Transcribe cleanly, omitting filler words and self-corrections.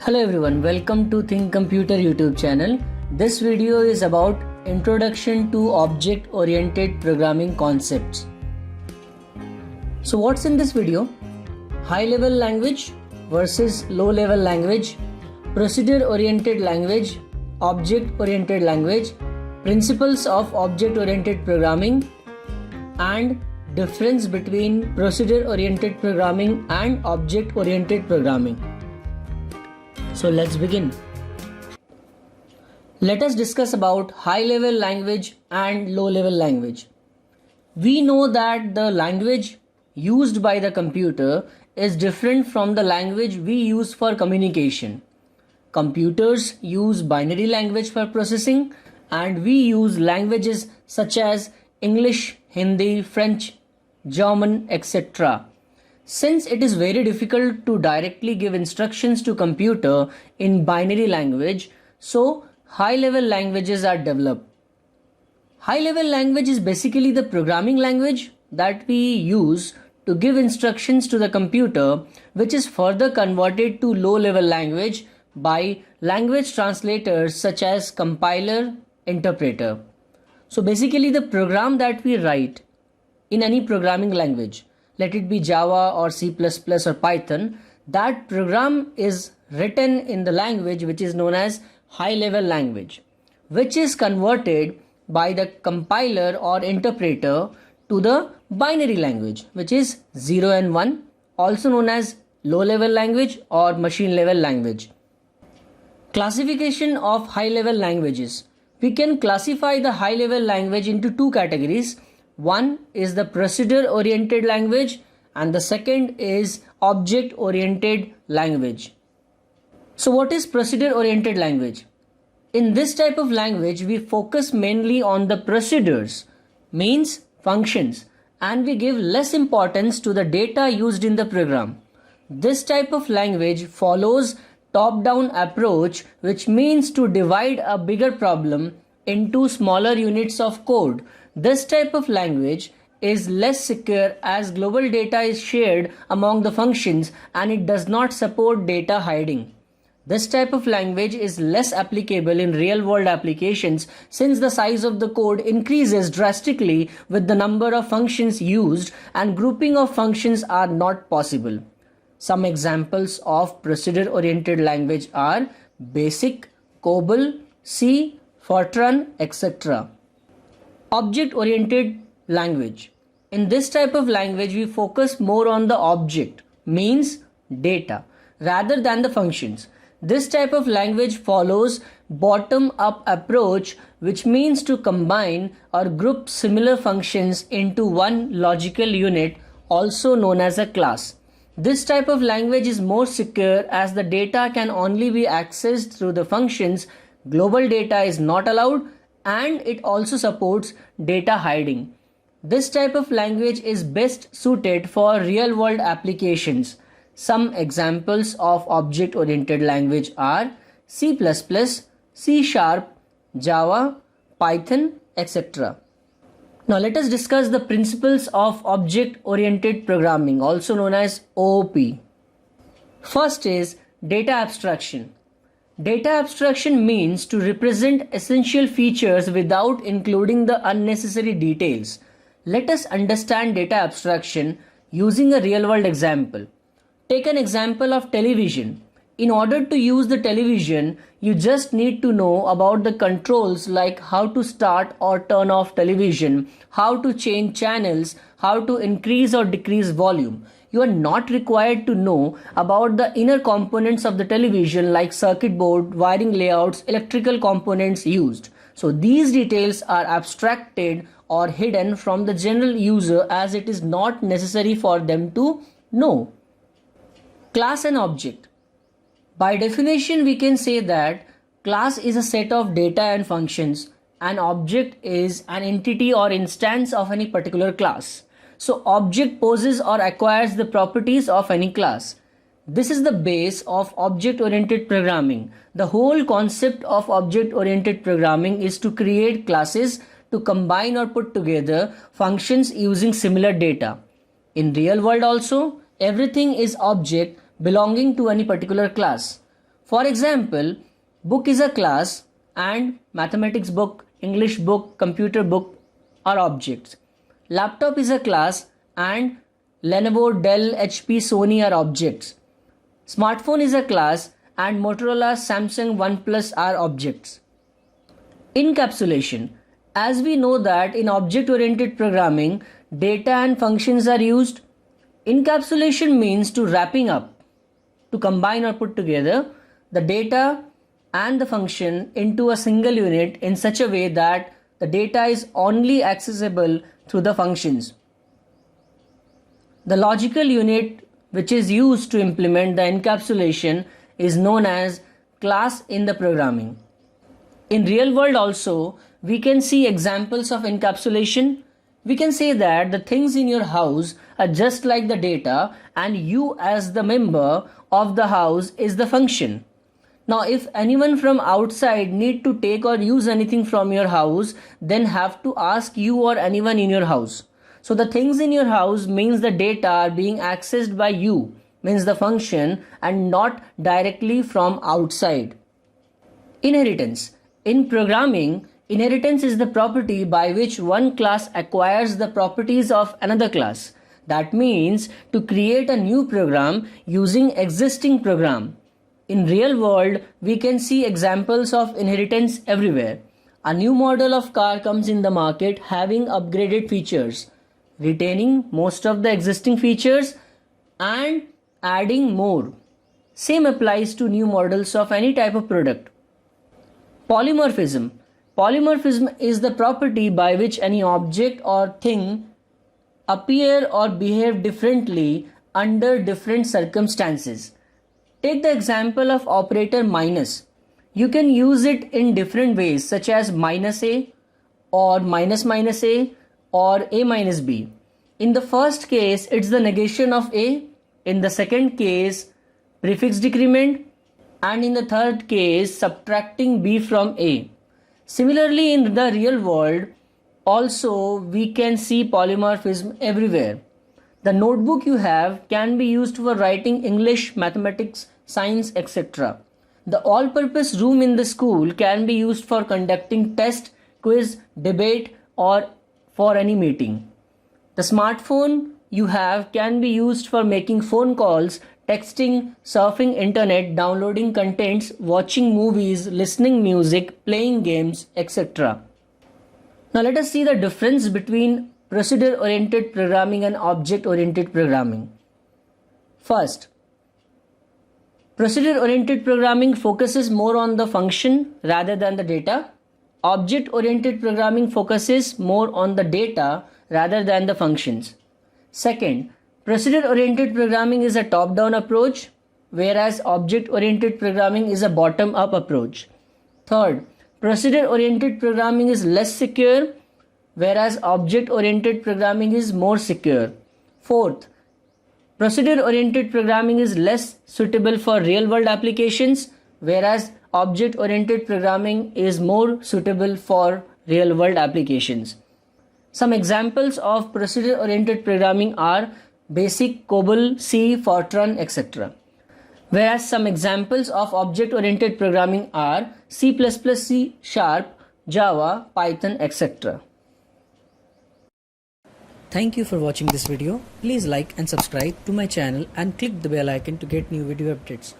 Hello everyone, welcome to Think Computer YouTube channel. This video is about Introduction to Object-Oriented Programming Concepts. So what's in this video? High-level language versus low-level language, procedure-oriented language, object-oriented language, principles of object-oriented programming, and difference between procedure-oriented programming and object-oriented programming. So let's begin. Let us discuss about high-level language and low-level language. We know that the language used by the computer is different from the language we use for communication. Computers use binary language for processing, and we use languages such as English, Hindi, French, German, etc. Since it is very difficult to directly give instructions to computer in binary language, so high-level languages are developed. High-level language is basically the programming language that we use to give instructions to the computer, which is further converted to low-level language by language translators such as compiler, interpreter. So basically the program that we write in any programming language, let it be Java or C++ or Python, that program is written in the language which is known as high-level language, which is converted by the compiler or interpreter to the binary language, which is 0 and 1, also known as low-level language or machine-level language. Classification of high-level languages. We can classify the high-level language into two categories. One is the procedure-oriented language and the second is object-oriented language. So what is procedure-oriented language? In this type of language, we focus mainly on the procedures, means functions, and we give less importance to the data used in the program. This type of language follows top-down approach, which means to divide a bigger problem into smaller units of code. This type of language is less secure as global data is shared among the functions and it does not support data hiding. This type of language is less applicable in real-world applications since the size of the code increases drastically with the number of functions used and grouping of functions are not possible. Some examples of procedure-oriented language are BASIC, COBOL, C, Fortran, etc. Object-oriented language. In this type of language, we focus more on the object, means data, rather than the functions. This type of language follows bottom-up approach, which means to combine or group similar functions into one logical unit, also known as a class. This type of language is more secure as the data can only be accessed through the functions, global data is not allowed, and it also supports data hiding. This type of language is best suited for real-world applications. Some examples of object-oriented language are C++, C#, Java, Python, etc. Now let us discuss the principles of object-oriented programming, also known as OOP. First is data abstraction. Data abstraction means to represent essential features without including the unnecessary details. Let us understand data abstraction using a real-world example. Take an example of television. In order to use the television, you just need to know about the controls like how to start or turn off television, how to change channels, how to increase or decrease volume. You are not required to know about the inner components of the television like circuit board, wiring layouts, electrical components used. So these details are abstracted or hidden from the general user as it is not necessary for them to know. Class and object. By definition, we can say that class is a set of data and functions. An object is an entity or instance of any particular class. So object poses or acquires the properties of any class. This is the base of object-oriented programming. The whole concept of object-oriented programming is to create classes to combine or put together functions using similar data. In real world also, everything is object belonging to any particular class. For example, book is a class and mathematics book, English book, computer book are objects. Laptop is a class and Lenovo, Dell, HP, Sony are objects. Smartphone is a class and Motorola, Samsung, OnePlus are objects. Encapsulation. As we know that in object-oriented programming, data and functions are used. Encapsulation means to wrapping up, to combine or put together the data and the function into a single unit in such a way that the data is only accessible through the functions. The logical unit which is used to implement the encapsulation is known as class in the programming. In real world also, we can see examples of encapsulation. We can say that the things in your house are just like the data and you as the member of the house is the function. Now if anyone from outside need to take or use anything from your house, then have to ask you or anyone in your house. So the things in your house means the data are being accessed by you, means the function, and not directly from outside. Inheritance. In programming, inheritance is the property by which one class acquires the properties of another class. That means to create a new program using existing program. In real world, we can see examples of inheritance everywhere. A new model of car comes in the market having upgraded features, retaining most of the existing features and adding more. Same applies to new models of any type of product. Polymorphism. Polymorphism is the property by which any object or thing appear or behave differently under different circumstances. Take the example of operator minus. You can use it in different ways such as minus a or minus minus a or a minus b. In the first case, it's the negation of a. In the second case, prefix decrement. And in the third case, subtracting b from a. Similarly, in the real world, also we can see polymorphism everywhere. The notebook you have can be used for writing English, mathematics, science, etc. The all-purpose room in the school can be used for conducting test, quiz, debate, or for any meeting. The smartphone you have can be used for making phone calls, texting, surfing internet, downloading contents, watching movies, listening music, playing games, etc. Now let us see the difference between procedure-oriented programming and object-oriented programming. First, procedure-oriented programming focuses more on the function rather than the data. Object-oriented programming focuses more on the data rather than the functions. Second, procedure-oriented programming is a top-down approach, whereas object-oriented programming is a bottom-up approach. Third, procedure-oriented programming is less secure, whereas object-oriented programming is more secure. Fourth, procedure-oriented programming is less suitable for real-world applications, whereas object-oriented programming is more suitable for real-world applications. Some examples of procedure-oriented programming are BASIC, COBOL, C, Fortran, etc. Whereas some examples of object-oriented programming are C++, C#, Java, Python, etc. Thank you for watching this video. Please like and subscribe to my channel and click the bell icon to get new video updates.